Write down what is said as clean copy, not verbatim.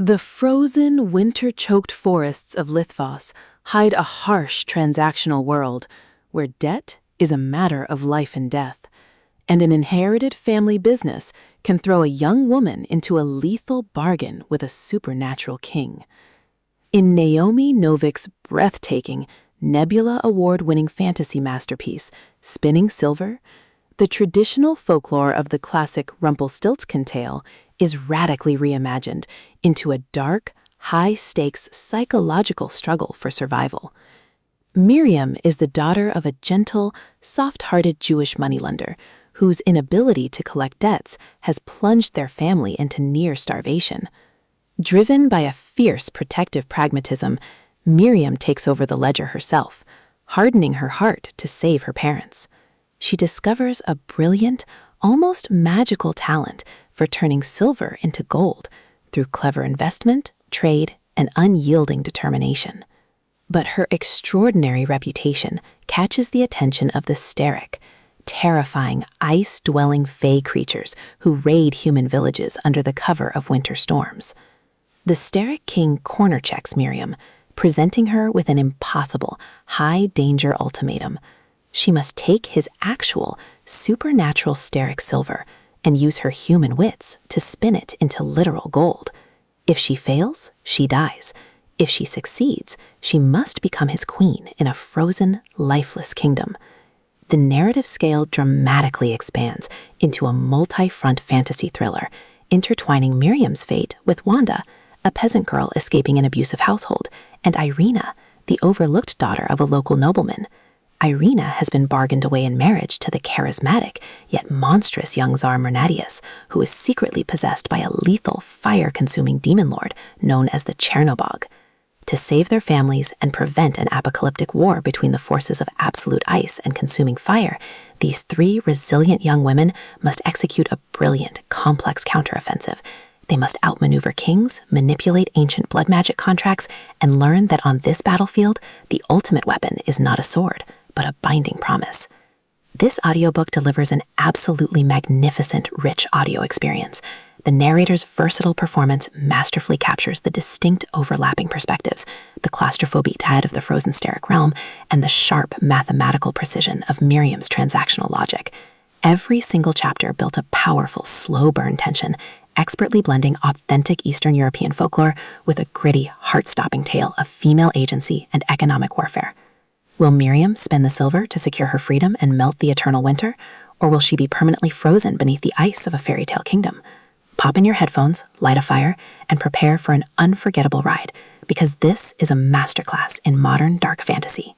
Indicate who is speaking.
Speaker 1: The frozen, winter-choked forests of Lithvos hide a harsh transactional world where debt is a matter of life and death, and an inherited family business can throw a young woman into a lethal bargain with a supernatural king. In Naomi Novik's breathtaking, Nebula Award-winning fantasy masterpiece, Spinning Silver, the traditional folklore of the classic Rumpelstiltskin tale is radically reimagined into a dark, high-stakes psychological struggle for survival. Miryem is the daughter of a gentle, soft-hearted Jewish moneylender whose inability to collect debts has plunged their family into near starvation. Driven by a fierce protective pragmatism, Miryem takes over the ledger herself, hardening her heart to save her parents. She discovers a brilliant, almost magical talent for turning silver into gold through clever investment, trade, and unyielding determination. But her extraordinary reputation catches the attention of the Staryk, terrifying ice-dwelling fae creatures who raid human villages under the cover of winter storms. The Staryk King corner-checks Miryem, presenting her with an impossible, high-danger ultimatum. She must take his actual, supernatural Staryk silver and use her human wits to spin it into literal gold. If she fails, she dies. If she succeeds, she must become his queen in a frozen, lifeless kingdom. The narrative scale dramatically expands into a multi-front fantasy thriller, intertwining Miryem's fate with Wanda, a peasant girl escaping an abusive household, and Irina, the overlooked daughter of a local nobleman. Irina has been bargained away in marriage to the charismatic yet monstrous young Tsar Mernadius, who is secretly possessed by a lethal, fire-consuming demon lord known as the Chernobog. To save their families and prevent an apocalyptic war between the forces of absolute ice and consuming fire, these three resilient young women must execute a brilliant, complex counteroffensive. They must outmaneuver kings, manipulate ancient blood magic contracts, and learn that on this battlefield, the ultimate weapon is not a sword, but a binding promise. This audiobook delivers an absolutely magnificent, rich audio experience. The narrator's versatile performance masterfully captures the distinct overlapping perspectives, the claustrophobic tide of the frozen Staryk realm, and the sharp mathematical precision of Miryem's transactional logic. Every single chapter built a powerful, slow-burn tension, expertly blending authentic Eastern European folklore with a gritty, heart-stopping tale of female agency and economic warfare. Will Miryem spend the silver to secure her freedom and melt the eternal winter, or will she be permanently frozen beneath the ice of a fairy tale kingdom? Pop in your headphones, light a fire, and prepare for an unforgettable ride, because this is a masterclass in modern dark fantasy.